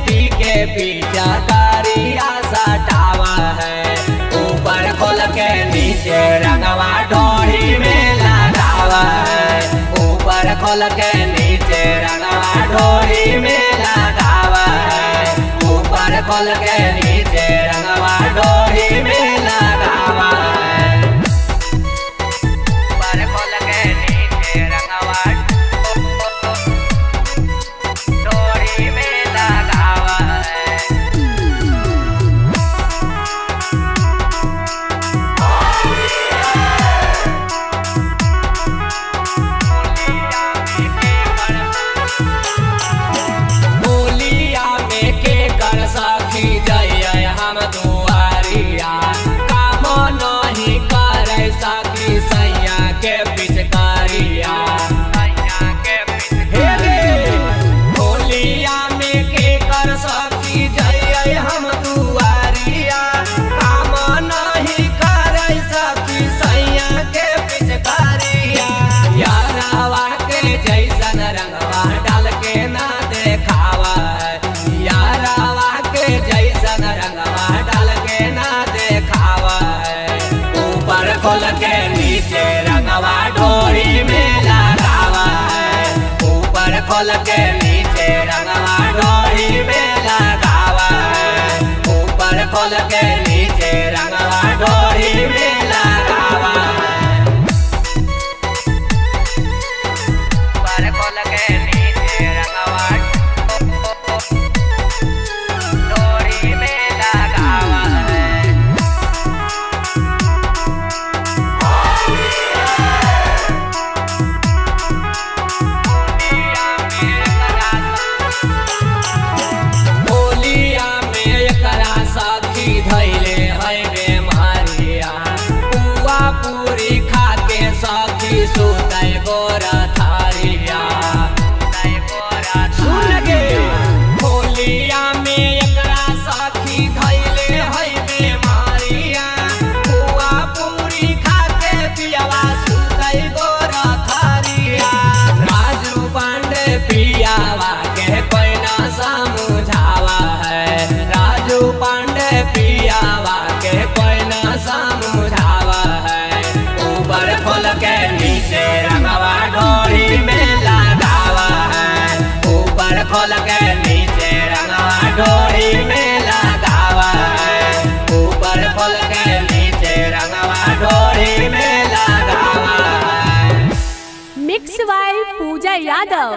पी के पीछा करिया सटावा है। ऊपर खोल के नीचे रंगवा ढोरी में लगावा है। ऊपर खोल के नीचे रंगवा ढोरी में लगावा है। ऊपर खोल के नीचे रंगवा ढोरी में लगावा है। ऊपर खोल के नीचे रंगवा ढोरी में लगावा है। होलिया में के कर सखी जइए हम दुआरिया। काम नहीं करे सखी सैया के पिचकारिया। हे रे होलिया में के कर सखी जइए हम दुआरिया। काम नहीं करे सखी सैया के पिचकारिया। यारावा के जैसन रंगवा डाल के ना देखावा है। यारावा के जैसन रंगवा डाल के ना देखावा है। ऊपर खोल के नीचे रंगवा ढोरी में लगावा है। ऊपर खोल के नीचे रंगवा ढोरी में लगावा है। ऊपर खोल के नीचे रंगवा ढोरी में लगावा है। ऊपर खोल के नीचे रंगवा ढोरी में लगावा है। होलिया में एकरा सखी धैले है बेमारिया। पुआ पूरी खा के सखी सुतै गोरा थारिया। सुन गे होलिया में एकरा सखी धैले है बेमारिया। पुआ पूरी खा के पियावा सुतै गोरा थारिया। राजू पांडे पियावा के कोई ना समझावा है। राजू पांडे पियावा के कोई ना समझावा है। ऊपर खोल के नीचे रंगवा ढोरी में लगावा है। ऊपर खोल के नीचे रंगवा ढोरी में लगावा है। ऊपर खोल के नीचे रंगवा ढोरी में लगावा है। Mix by Pooja Yadav.